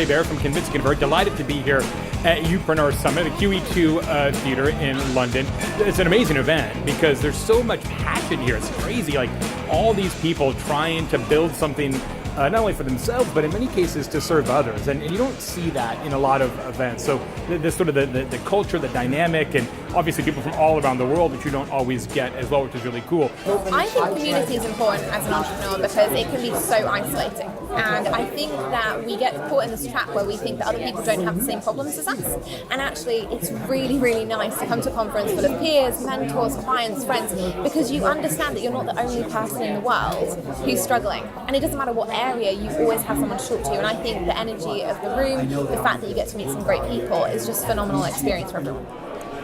Jay Baer from Convince Convert. Delighted to be here at Youpreneur Summit, the QE2 theater in London. It's an amazing event because there's so much passion here. It's crazy, like all these people trying to build something not only for themselves, but in many cases to serve others. And you don't see that in a lot of events. So this sort of the culture, the dynamic, and obviously people from all around the world, which you don't always get as well, which is really cool. I think community is important as an entrepreneur because it can be so isolating. And I think that we get caught in this trap where we think that other people don't have the same problems as us. And actually, it's really, really nice to come to a conference full of peers, mentors, clients, friends, because you understand that you're not the only person in the world who's struggling. And it doesn't matter what area, you always have someone to talk to. And I think the energy of the room, the fact that you get to meet some great people is just a phenomenal experience for everyone.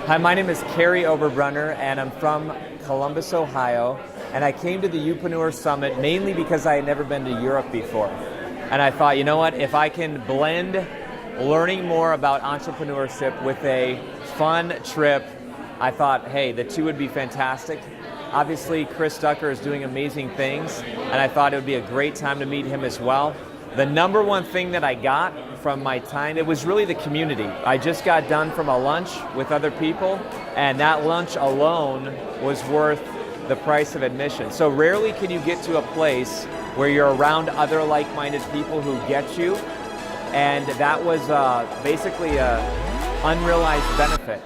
Hi, my name is Carrie Oberbrunner, and I'm from Columbus, Ohio. And I came to the Youpreneur Summit mainly because I had never been to Europe before. And I thought, you know what, if I can blend learning more about entrepreneurship with a fun trip, I thought, hey, the two would be fantastic. Obviously, Chris Ducker is doing amazing things, and I thought it would be a great time to meet him as well. The number one thing that I got from my time, it was really the community. I just got done from a lunch with other people, and that lunch alone was worth the price of admission. So rarely can you get to a place where you're around other like-minded people who get you, and that was basically an unrealized benefit.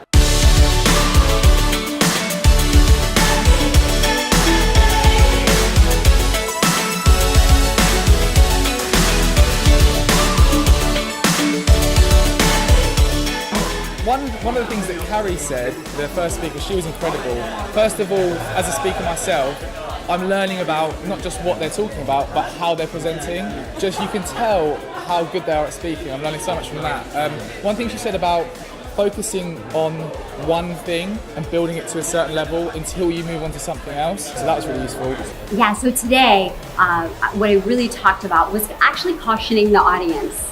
One of the things that Carrie said, the first speaker, she was incredible. First of all, as a speaker myself, I'm learning about not just what they're talking about, but how they're presenting. Just you can tell how good they are at speaking. I'm learning so much from that. One thing she said about focusing on one thing and building it to a certain level until you move on to something else. So that was really useful. Yeah, so today, what I really talked about was actually cautioning the audience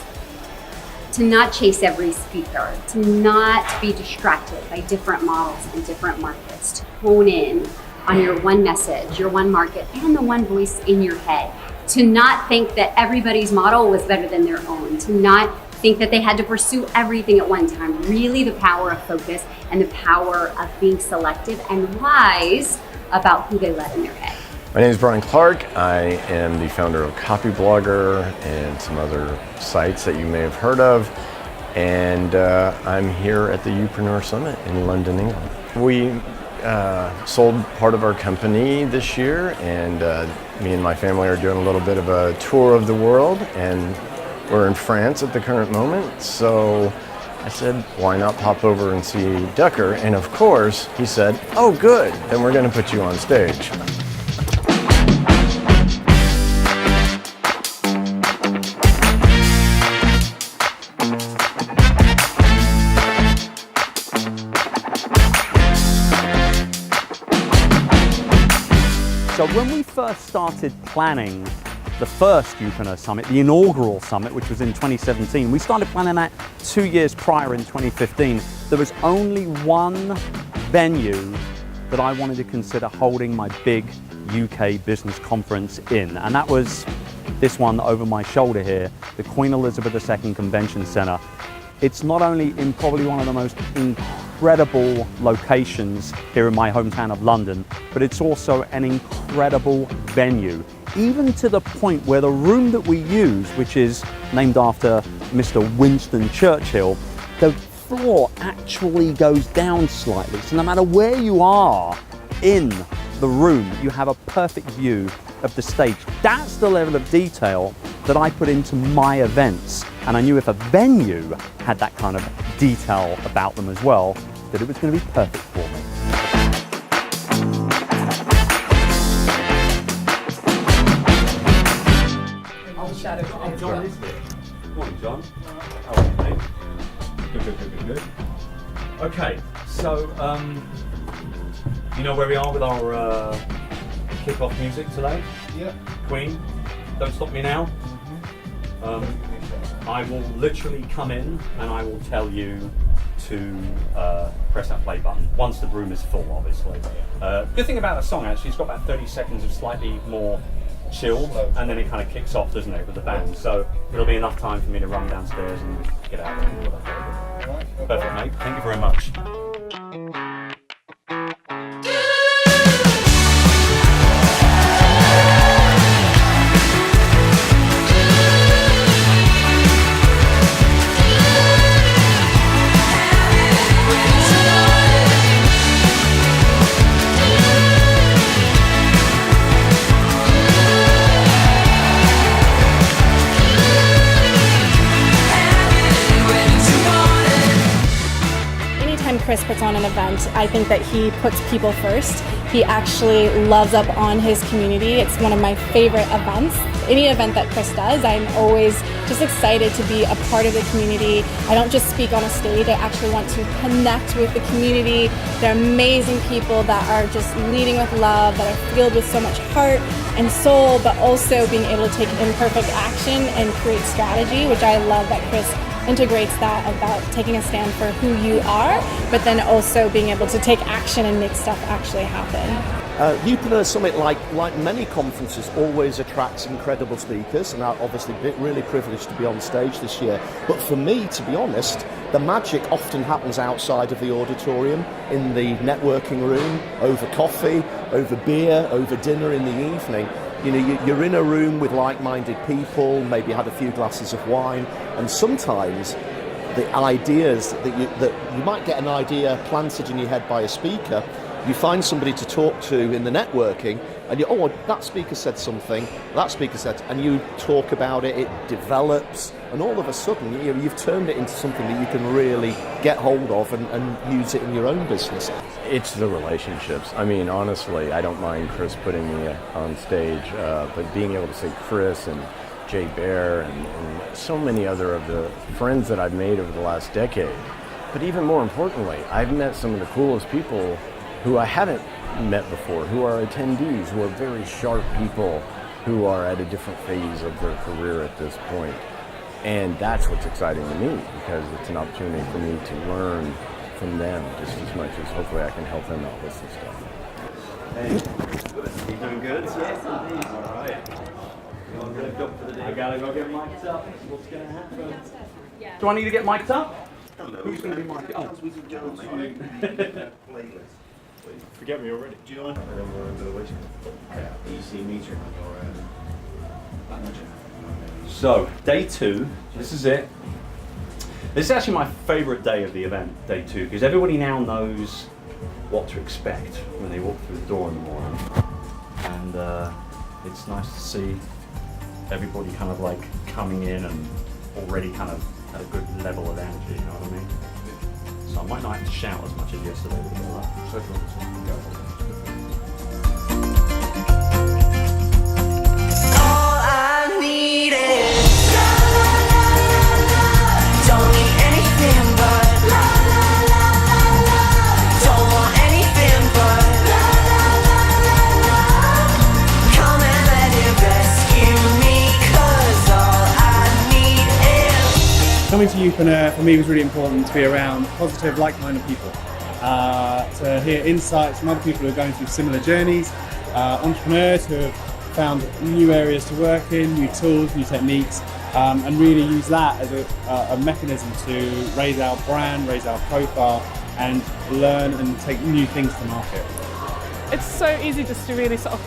to not chase every speaker, to not be distracted by different models and different markets, to hone in on your one message, your one market, and the one voice in your head, to not think that everybody's model was better than their own, to not think that they had to pursue everything at one time. Really the power of focus and the power of being selective and wise about who they let in their head. My name is Brian Clark. I am the founder of Copy Blogger and some other sites that you may have heard of. And I'm here at the Youpreneur Summit in London, England. We sold part of our company this year, and me and my family are doing a little bit of a tour of the world, and we're in France at the current moment. So I said, why not pop over and see Ducker? And of course, he said, oh good, then we're gonna put you on stage. So when we first started planning the first Youpreneur Summit, the inaugural summit, which was in 2017, we started planning that 2 years prior in 2015. There was only one venue that I wanted to consider holding my big UK business conference in, and that was this one over my shoulder here, the Queen Elizabeth II Convention Centre. It's not only in probably one of the most incredible locations here in my hometown of London, but it's also an incredible venue, even to the point where the room that we use, which is named after Mr. Winston Churchill, the floor actually goes down slightly. So no matter where you are in the room, you have a perfect view of the stage. That's the level of detail that I put into my events. And I knew if a venue had that kind of detail about them as well, that it was going to be perfect for me. Oh, John is here. Morning, John. How are you, mate? Good. Okay, so you know where we are with our kick-off music today? Yeah. Queen, Don't Stop Me Now. I will literally come in and I will tell you to press that play button once the room is full, obviously. Good thing about the song, actually, it's got about 30 seconds of slightly more chill, and then it kind of kicks off, doesn't it, with the band? So it'll be enough time for me to run downstairs and get out there and do what I gotta do. Perfect, mate. Thank you very much. Chris puts on an event, I think that he puts people first. He actually loves up on his community. It's one of my favorite events. Any event that Chris does, I'm always just excited to be a part of the community. I don't just speak on a stage, I actually want to connect with the community. They're amazing people that are just leading with love, that are filled with so much heart and soul, but also being able to take imperfect action and create strategy, which I love that Chris integrates that about taking a stand for who you are, but then also being able to take action and make stuff actually happen. Youpreneur Summit, like many conferences, always attracts incredible speakers, and I'm obviously really privileged to be on stage this year. But for me, to be honest, the magic often happens outside of the auditorium, in the networking room, over coffee, over beer, over dinner in the evening. You know, you're in a room with like-minded people, maybe had a few glasses of wine, and sometimes the ideas that you might get an idea planted in your head by a speaker, you find somebody to talk to in the networking, and that speaker said something, that speaker said, and you talk about it, it develops, and all of a sudden you've turned it into something that you can really get hold of and use it in your own business. It's the relationships. I mean, honestly, I don't mind Chris putting me on stage, but being able to say Chris and Jay Bear and so many other of the friends that I've made over the last decade. But even more importantly, I've met some of the coolest people who I haven't met before, who are attendees, who are very sharp people, who are at a different phase of their career at this point. And that's what's exciting to me, because it's an opportunity for me to learn from them just as much as hopefully I can help them out with some stuff. Hey, you doing good? Yes, indeed. All right. I gotta go get mic'd up. What's gonna happen? Do I need to get mic'd up? Who's gonna be mic'd up? Forget me already. Do you want? So, day 2, this is it. This is actually my favourite day of the event, day 2, because everybody now knows what to expect when they walk through the door in the morning. And it's nice to see everybody kind of like coming in and already kind of at a good level of energy, you know what I mean? So I might not have to shout as much as yesterday, but all I need is don't need anything but don't want anything but come and let it rescue me, 'cause all I need is. Coming to Youpreneur for me was really important to be around positive, like-minded people, to hear insights from other people who are going through similar journeys, entrepreneurs who have found new areas to work in, new tools, new techniques, and really use that as a mechanism to raise our brand, raise our profile, and learn and take new things to market. It's so easy just to really sort of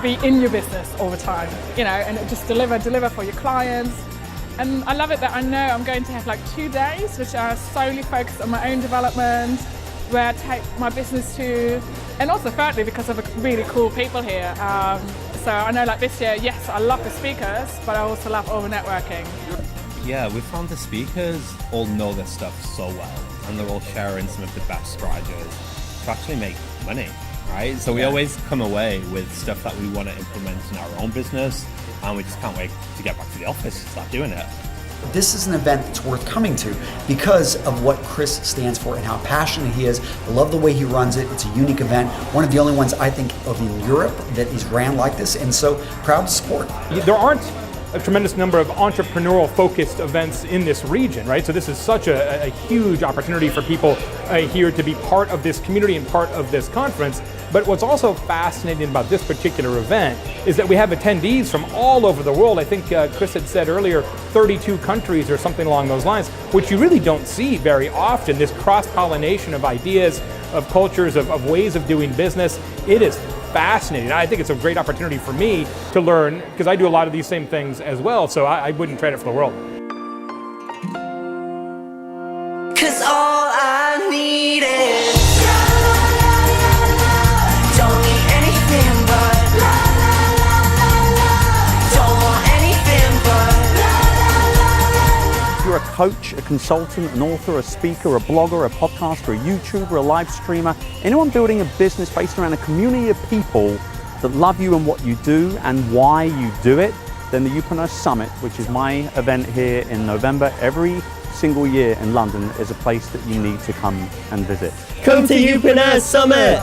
be in your business all the time, you know, and just deliver for your clients. And I love it that I know I'm going to have like 2 days which are solely focused on my own development, where I take my business to, and also thirdly because of the really cool people here. So I know like this year, yes, I love the speakers, but I also love all the networking. Yeah, we found the speakers all know their stuff so well, and they're all sharing some of the best strategies to actually make money, right? So we always come away with stuff that we want to implement in our own business, and we just can't wait to get back to the office and start doing it. This is an event that's worth coming to because of what Chris stands for and how passionate he is. I love the way he runs it. It's a unique event. One of the only ones I think of in Europe that is ran like this, and so proud to support. There aren't a tremendous number of entrepreneurial-focused events in this region, right? So this is such a huge opportunity for people here to be part of this community and part of this conference. But what's also fascinating about this particular event is that we have attendees from all over the world. I think Chris had said earlier, 32 countries or something along those lines, which you really don't see very often, this cross-pollination of ideas, of cultures, of ways of doing business. It is fascinating. I think it's a great opportunity for me to learn, because I do a lot of these same things as well, so I wouldn't trade it for the world. 'Cause all I need is don't need anything but don't want anything but If you're a coach, a consultant, an author, a speaker, a blogger, a podcaster, a YouTuber, a live streamer, anyone building a business based around a community of people that love you and what you do and why you do it, then the Youpreneur Summit, which is my event here in November every single year in London, is a place that you need to come and visit. come to Youpreneur Summit.